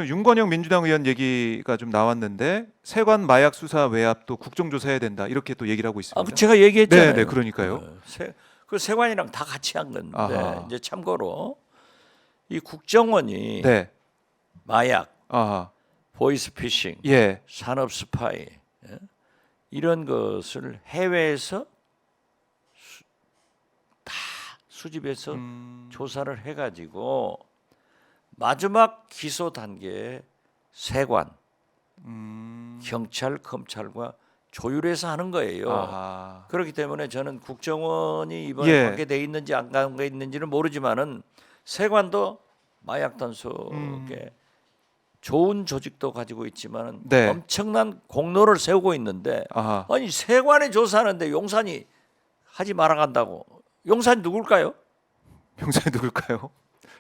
윤건영 민주당 의원 얘기가 좀 나왔는데 세관 마약 수사 외압도 국정조사해야 된다 이렇게 또 얘기를 하고 있습니다. 제가 얘기했잖아요. 네, 그러니까요. 그 세관이랑 다 같이 한 건데 아하. 이제 참고로 이 국정원이 네. 마약, 아하. 보이스피싱, 예. 산업 스파이 이런 것을 해외에서 다 수집해서 조사를 해가지고 마지막 기소 단계에 세관, 경찰, 검찰과 조율해서 하는 거예요. 아하. 그렇기 때문에 저는 국정원이 이번에 예. 관계돼 있는지 안 관계 있는지는 모르지만은 세관도 마약 단속에 좋은 조직도 가지고 있지만은 네. 엄청난 공로를 세우고 있는데 아하. 아니 세관이 조사하는데 용산이 하지 말아간다고. 용산이 누굴까요? 병사이 누굴까요?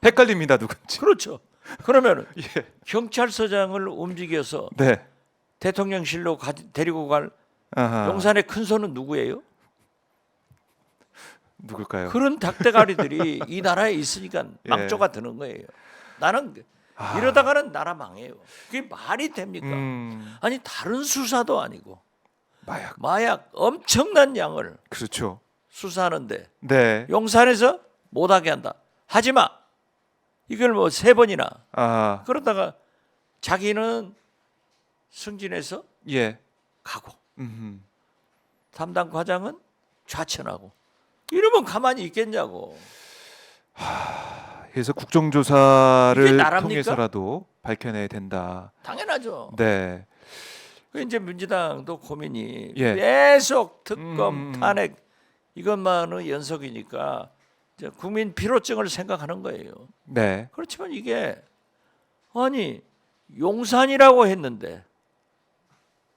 헷갈립니다 누군지. 그렇죠. 그러면 예. 경찰서장을 움직여서 네. 대통령실로 데리고 갈 아하. 용산의 큰 손은 누구예요? 누굴까요? 그런 닭대가리들이 이 나라에 있으니까 예. 망조가 드는 거예요. 나는 이러다가는 나라 망해요. 그게 말이 됩니까? 아니 다른 수사도 아니고 마약 엄청난 양을 그렇죠. 수사하는데 네. 용산에서 못하게 한다. 하지마. 이걸 뭐 3번이나 아. 그러다가 자기는 승진해서 예. 가고 음흠. 담당 과장은 좌천하고 이러면 가만히 있겠냐고. 그래서 이게 국정조사를 나랍니까? 통해서라도 밝혀내야 된다. 당연하죠. 네. 그 이제 민주당도 고민이 예. 계속 특검 탄핵 이것만의 연속이니까 이제 국민 피로증을 생각하는 거예요. 네. 그렇지만 이게 아니 용산이라고 했는데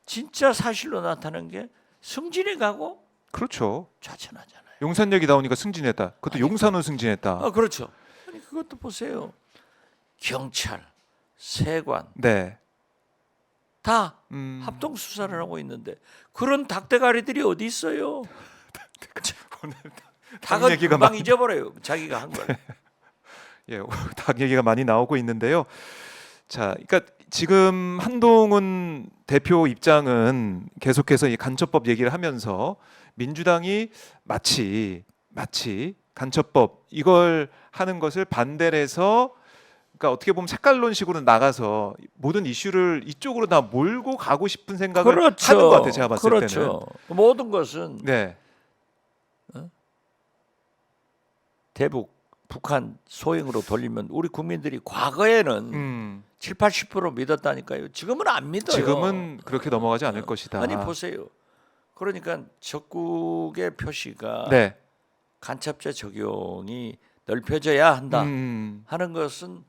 진짜 사실로 나타난 게 승진해 가고 그렇죠. 좌천하잖아요. 용산 얘기 나오니까 승진했다. 그것도 용산은 승진했다. 그렇죠. 아니 그것도 보세요. 경찰, 세관 네. 다 합동 수사를 하고 있는데 그런 닭대가리들이 어디 있어요? 닭은 얘기가 금방 많이- 잊어버려요. 자기가 한 걸. 예, 닭 얘기가 많이 나오고 있는데요. 자, 그러니까 지금 한동훈 대표 입장은 계속해서 이 간첩법 얘기를 하면서 민주당이 마치 간첩법 이걸 하는 것을 반대를 해서 그러니까 어떻게 보면 색깔론식으로 나가서 모든 이슈를 이쪽으로 다 몰고 가고 싶은 생각을 그렇죠. 하는 것 같아요. 제가 봤을 그렇죠. 모든 것은 때는. 네. 대북, 북한 소행으로 돌리면 우리 국민들이 과거에는 7, 80% 믿었다니까요. 지금은 안 믿어요. 지금은 그렇게 넘어가지 않을 것이다. 아니 보세요. 그러니까 적국의 표시가 네. 간첩죄 적용이 넓혀져야 한다 하는 것은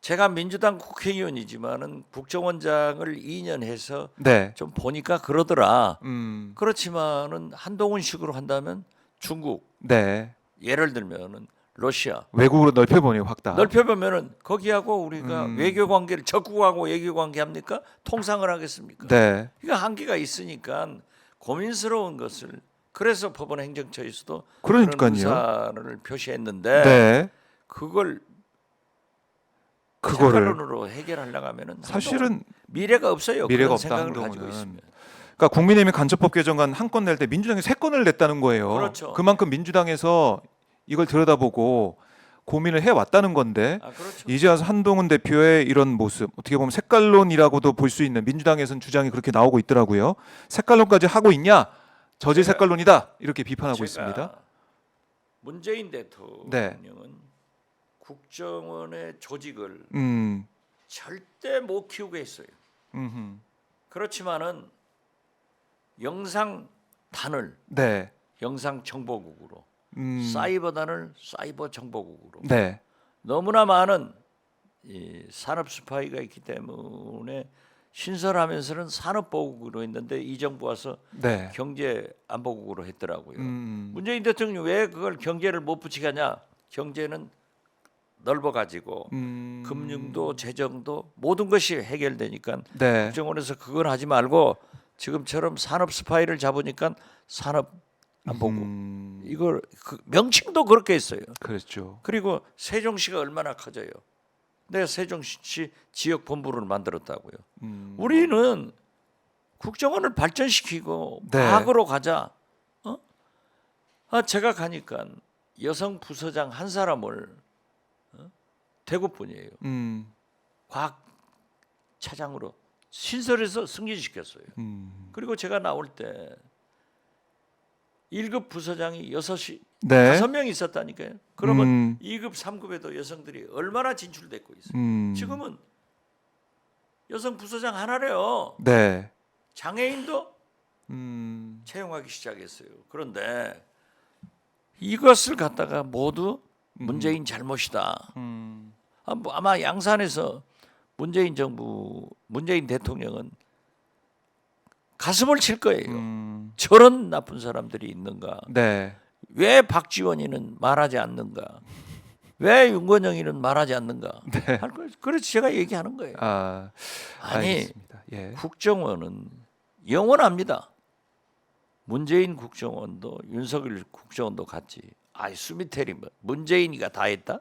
제가 민주당 국회의원이지만은 국정원장을 2년 해서 네. 좀 보니까 그러더라. 음. 그렇지만은 한동훈식으로 한다면 중국 네. 예를 들면은 러시아 외국으로 넓혀보니 확다. 넓혀보면은 거기하고 우리가 외교 관계를 적국하고 외교 관계 합니까? 통상을 하겠습니까? 네. 이거 한계가 있으니까 고민스러운 것을 그래서 법원 행정처에서도 그러니까요. 그런 의사를 표시했는데 네. 그거를 그거를 색깔론으로 해결하려고 하면은 사실은 미래가 없어요. 미래가 그런 없다, 생각을 가지고 한동훈은. 있으면. 그러니까 국민의힘이 간첩법 개정안 한 건 낼 때 민주당이 3건을 냈다는 거예요. 그렇죠. 그만큼 민주당에서 이걸 들여다보고 고민을 해왔다는 건데 그렇죠. 이제 와서 한동훈 대표의 이런 모습 어떻게 보면 색깔론이라고도 볼 수 있는 민주당에서는 주장이 그렇게 나오고 있더라고요. 색깔론까지 하고 있냐? 저질 색깔론이다 이렇게 비판하고 있습니다. 문재인 대통령은 네. 국정원의 조직을 음. 절대 못 키우게 했어요. 음흠. 그렇지만은 영상단을 네. 영상정보국으로 음. 사이버단을 사이버정보국으로 네. 너무나 너무나 많은 이 산업 스파이가 있기 때문에 신설하면서는 산업보국으로 했는데 이 정부 와서 네. 경제안보국으로 했더라고요. 문재인 대통령이 왜 그걸 경제를 못 붙이겠냐? 경제는 넓어가지고 금융도 재정도 모든 것이 해결되니까 네. 국정원에서 그걸 하지 말고 지금처럼 산업 스파이를 잡으니까 산업 안보국 이걸 명칭도 그렇게 했어요. 그렇죠. 그리고 세종시가 얼마나 커져요. 내가 세종시 지역 본부를 만들었다고요. 우리는 국정원을 발전시키고 네. 과학으로 가자. 제가 가니까 여성 부서장 한 사람을 대구뿐이에요. 과학 차장으로 신설해서 승진시켰어요. 그리고 제가 나올 때 1급 부서장이 5명 있었다니까요. 그러면 2급, 3급에도 여성들이 얼마나 진출됐고 있어요. 지금은 여성 부서장 하나래요. 네. 장애인도 채용하기 시작했어요. 그런데 이것을 갖다가 모두 문재인 잘못이다. 아마 양산에서 문재인 정부, 문재인 대통령은 가슴을 칠 거예요. 저런 나쁜 사람들이 있는가? 네. 왜 박지원이는 말하지 않는가? 왜 윤건영이는 말하지 않는가? 네. 그래서 제가 얘기하는 거예요. 아니, 알겠습니다. 예. 국정원은 영원합니다. 문재인 국정원도 윤석열 국정원도 같이. 수미테리 문재인이가 다 했다?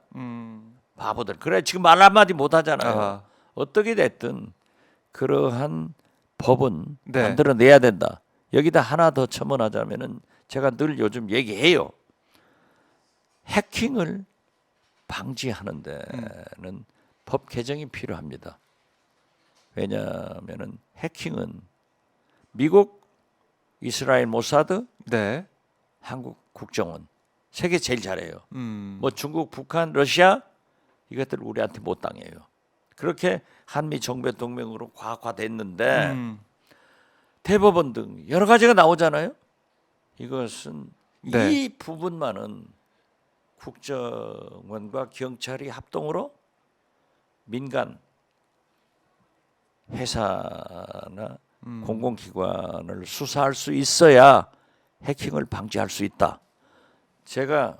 바보들. 그래 지금 말 한마디 못 하잖아요. 어떻게 됐든 그러한 법은 만들어내야 된다. 여기다 하나 더 첨언하자면은 제가 늘 요즘 얘기해요. 해킹을 방지하는 데는 법 개정이 필요합니다. 왜냐하면은 해킹은 미국, 이스라엘 모사드, 한국 국정원 세계 제일 잘해요. 뭐 중국, 북한, 러시아 이것들 우리한테 못 당해요. 그렇게 한미 정배 동맹으로 과학화됐는데 대법원 등 여러 가지가 나오잖아요. 이것은 이 부분만은 국정원과 경찰이 합동으로 민간 회사나 공공기관을 수사할 수 있어야 해킹을 방지할 수 있다. 제가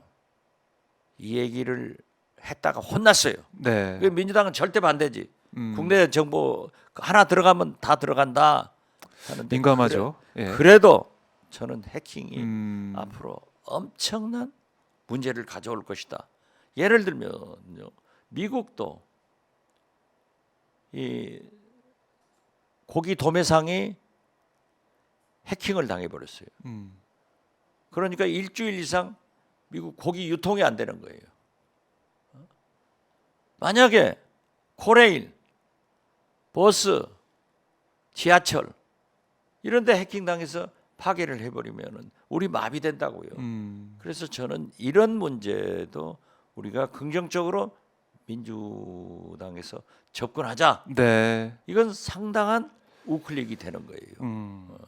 이 얘기를 했다가 혼났어요. 민주당은 절대 반대지. 국내 정보 하나 들어가면 다 들어간다 하는데 민감하죠. 그래도 저는 해킹이 앞으로 엄청난 문제를 가져올 것이다. 예를 들면요, 미국도 이 고기 도매상이 해킹을 당해버렸어요. 그러니까 일주일 이상 미국 고기 유통이 안 되는 거예요. 만약에 코레일, 버스, 지하철 이런 데 해킹당해서 파괴를 해버리면 우리 마비된다고요. 그래서 저는 이런 문제도 우리가 긍정적으로 민주당에서 접근하자. 이건 상당한 우클릭이 되는 거예요.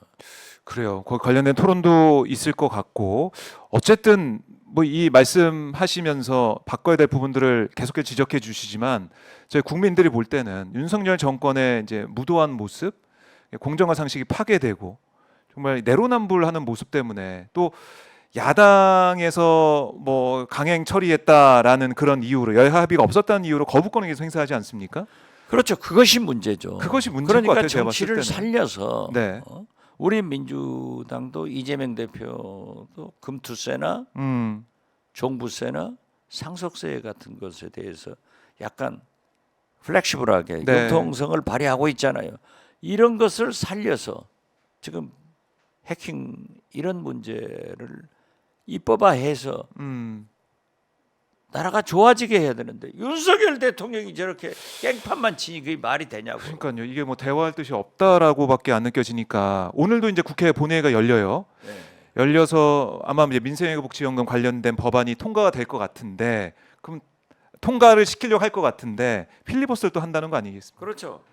그래요. 그 관련된 토론도 있을 것 같고 어쨌든 뭐 이 말씀하시면서 바꿔야 될 부분들을 계속해서 지적해 주시지만 저희 국민들이 볼 때는 윤석열 정권의 이제 무도한 모습, 공정과 상식이 파괴되고 정말 내로남불하는 모습 때문에 또 야당에서 뭐 강행 처리했다라는 그런 이유로 여야 합의가 없었다는 이유로 거부권을 계속 행사하지 않습니까? 그렇죠. 그것이 문제죠. 그것이 문제인 것 그러니까 같아요. 제가 봤을 정치를 때는. 살려서 우리 민주당도 이재명 대표도 금투세나 종부세나 상속세 같은 것에 대해서 약간 플렉시블하게 융통성을 발휘하고 있잖아요. 이런 것을 살려서 지금 해킹 이런 문제를 입법화해서 나라가 좋아지게 해야 되는데 윤석열 대통령이 저렇게 깽판만 치니 그게 말이 되냐고. 그러니까요. 이게 뭐 대화할 뜻이 없다라고밖에 안 느껴지니까 오늘도 이제 국회 본회의가 열려요. 열려서 아마 이제 민생회복지원금 관련된 법안이 통과가 될 것 같은데 그럼 통과를 시키려고 할 것 같은데 필리버스터를 또 한다는 거 아니겠습니까? 그렇죠.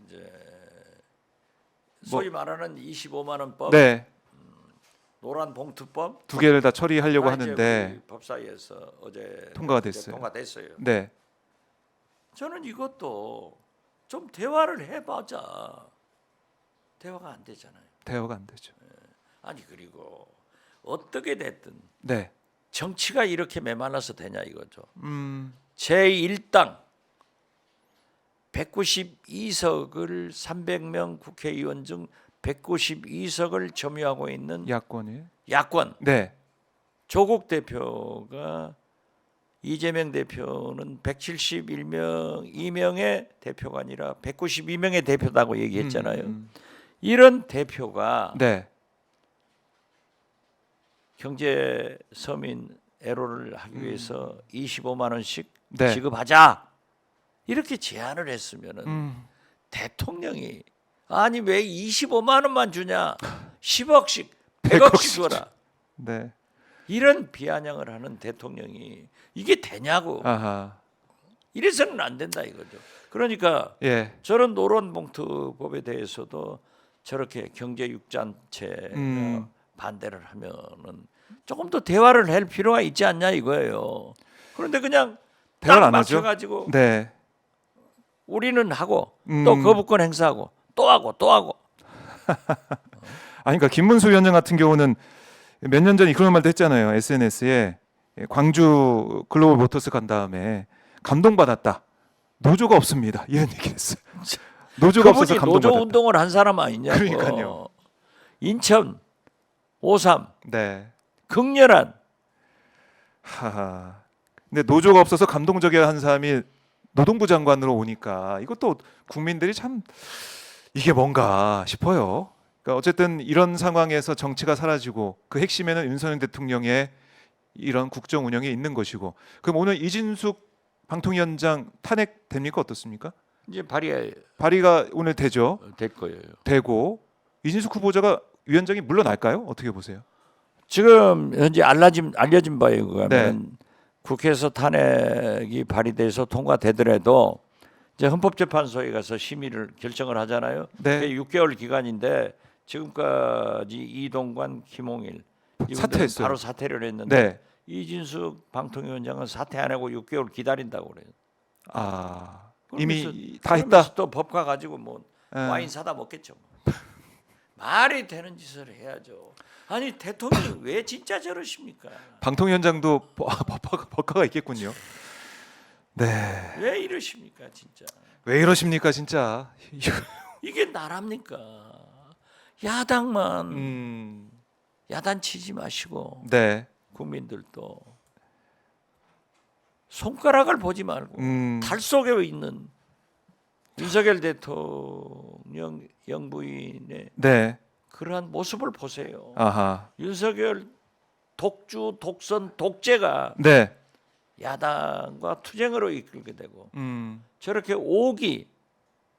이제 소위 말하는 25만 원법, 노란 봉투법 두 개를 다 처리하려고 이제 하는데 우리 법사위에서 어제 통과가 됐어요. 통과됐어요. 저는 이것도 좀 대화를 해보자. 대화가 안 되잖아요. 대화가 안 되죠. 아니 그리고 어떻게 됐든 네. 정치가 이렇게 메말라서 되냐 이거죠. 제1당 192석을 300명 국회의원 중 192석을 점유하고 있는 야권이. 야권 네. 조국 대표가 이재명 대표는 171명 2명의 대표가 아니라 192명의 대표다고 얘기했잖아요. 이런 대표가 네. 경제 서민 애로를 하기 위해서 25만 원씩 네. 지급하자 이렇게 제안을 했으면은 대통령이 아니 왜 25만 원만 주냐 10억씩 100억씩 줘라 네. 이런 비아냥을 하는 대통령이 이게 되냐고 아하. 이래서는 안 된다 이거죠. 그러니까 예. 저런 노론봉투법에 대해서도 저렇게 경제 육단체 반대를 하면은 조금 더 대화를 할 필요가 있지 않냐 이거예요. 그런데 그냥 대화를 딱 안 하죠. 맞춰가지고 네. 우리는 하고 또 거부권 행사하고 또 하고 또 하고. 아니 그러니까 김문수 위원장 같은 경우는 몇 년 전에 그런 말도 했잖아요. SNS에 광주 글로벌 모터스 간 다음에 감동받았다. 노조가 없습니다. 이런 얘기를 했어요. 노조가 없어서 그분이 감동받았다. 노조 운동을 한 사람 아니냐고. 그러니까요. 인천 5.3 네. 극렬한 하하. 근데 노조가 없어서 감동적이야 한 사람이 노동부 장관으로 오니까 이것도 국민들이 참 이게 뭔가 싶어요. 그러니까 어쨌든 이런 상황에서 정치가 사라지고 그 핵심에는 윤석열 대통령의 이런 국정 운영이 있는 것이고 그럼 오늘 이진숙 방통위원장 탄핵 됩니까 어떻습니까? 이제 발의가 오늘 되죠. 될 거예요. 되고 이진숙 후보자가 위원장이 물러날까요? 어떻게 보세요? 지금 현재 알려진 바에 의하면 네. 국회에서 탄핵이 발의돼서 통과되더라도 이제 헌법재판소에 가서 심의를 결정을 하잖아요. 네. 그게 6개월 기간인데 지금까지 이동관, 김홍일 이분들은 사퇴했어요. 바로 사퇴를 했는데 네. 이진숙 방통위원장은 사퇴 안 하고 6개월 기다린다고 그래요. 아 그러면서- 이미 다 그러면서 했다. 또 법과 가지고 뭐 예. 와인 사다 먹겠죠. 뭐. 말이 되는 짓을 해야죠. 아니 대통령이 왜 진짜 저러십니까? 방통위원장도 법화가 있겠군요. 네. 왜 이러십니까 진짜? 왜 이러십니까 진짜. 이게 나랍니까? 야당만 야단치지 마시고 네. 국민들도 손가락을 보지 말고 달 속에 있는 윤석열 대통령 영부인의 네. 그러한 모습을 보세요. 아하. 윤석열 독주, 독선, 독재가 네. 야당과 투쟁으로 이끌게 되고 음. 저렇게 오기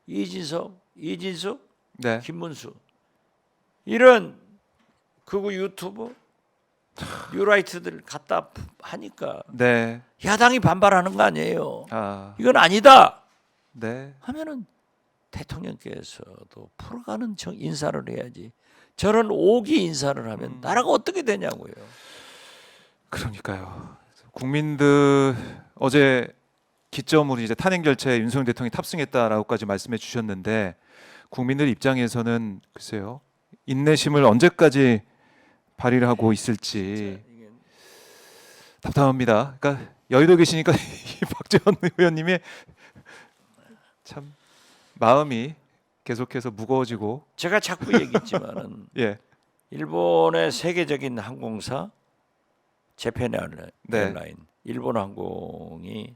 이진숙, 네. 김문수 이런 극우 유튜브 뉴라이트들 갖다 하니까 네. 야당이 반발하는 거 아니에요. 아. 이건 아니다 네. 하면은 대통령께서도 풀어가는 인사를 해야지. 저런 오기 인사를 하면 나라가 어떻게 되냐고요. 그러니까요. 국민들 어제 기점으로 이제 탄핵 절차에 윤석열 대통령이 탑승했다라고까지 말씀해 주셨는데 국민들 입장에서는 글쎄요. 인내심을 언제까지 발휘를 하고 있을지 답답합니다. 그러니까 여의도 계시니까 이 박지원 의원님의 참 마음이 계속해서 무거워지고 제가 자꾸 얘기했지만은 예. 일본의 세계적인 항공사 재팬 네. 에어라인 일본 항공이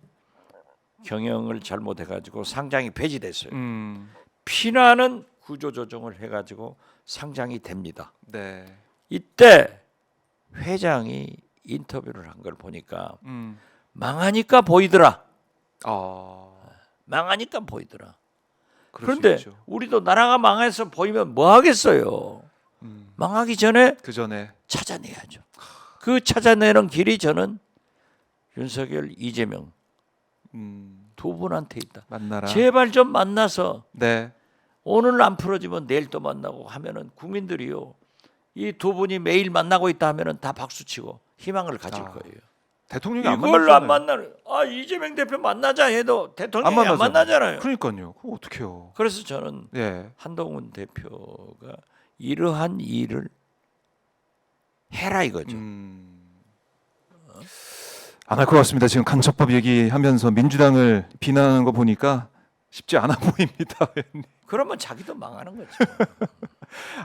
경영을 잘못해가지고 상장이 폐지됐어요. 피나는 구조조정을 해가지고 상장이 됩니다. 네. 이때 회장이 인터뷰를 한 걸 보니까 망하니까 보이더라. 망하니까 보이더라. 그런데 수 있죠. 우리도 나라가 망해서 보이면 뭐 하겠어요. 망하기 전에 그 전에 찾아내야죠. 그 찾아내는 길이 저는 윤석열, 이재명 두 분한테 있다. 만나라. 제발 좀 만나서 네. 오늘 안 풀어지면 내일 또 만나고 하면은 국민들이요. 이 두 분이 매일 만나고 있다 하면은 다 박수치고 희망을 가질 거예요. 대통령이 안 이걸로 안 만나잖아요. 만나는 이재명 대표 만나자 해도 대통령이 안 만나잖아요. 만나잖아요. 그러니까요. 그거 어떡해요. 그래서 저는 예. 한동훈 대표가 이러한 일을 해라 이거죠. 안 할 것 같습니다. 지금 간첩법 얘기하면서 민주당을 비난하는 거 보니까 쉽지 않아 보입니다. 그러면 자기도 망하는 거죠.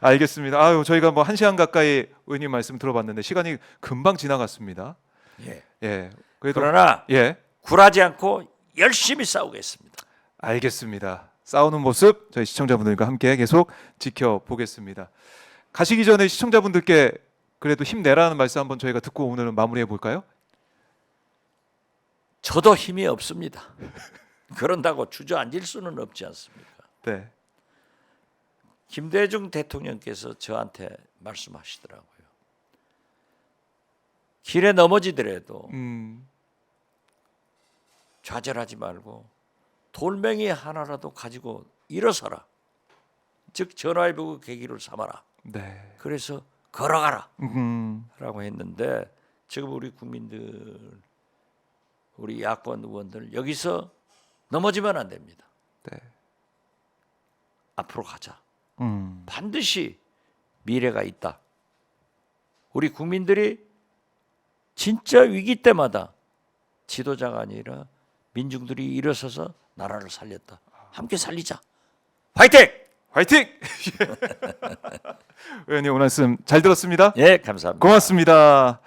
알겠습니다. 아유, 저희가 뭐 1시간 가까이 의원님 말씀 들어봤는데 시간이 금방 지나갔습니다. 예. 예. 그래도 그러나 예, 굴하지 않고 열심히 싸우겠습니다. 알겠습니다. 싸우는 모습 저희 시청자분들과 함께 계속 지켜보겠습니다. 가시기 전에 시청자분들께 그래도 힘내라는 말씀 한번 저희가 듣고 오늘은 마무리해 볼까요? 저도 힘이 없습니다. 그런다고 주저앉을 수는 없지 않습니까? 네. 김대중 대통령께서 저한테 말씀하시더라고요. 길에 넘어지더라도 좌절하지 말고 돌멩이 하나라도 가지고 일어서라. 즉 전화위복의 계기를 삼아라. 네. 그래서 걸어가라 음. 라고 했는데 지금 우리 국민들, 우리 야권 의원들 여기서 넘어지면 안 됩니다. 네. 앞으로 가자. 음. 반드시 미래가 있다. 우리 국민들이 진짜 위기 때마다 지도자가 아니라 민중들이 일어서서 나라를 살렸다. 함께 살리자. 화이팅! 화이팅! 의원님 오늘 말씀 잘 들었습니다. 예, 감사합니다. 고맙습니다.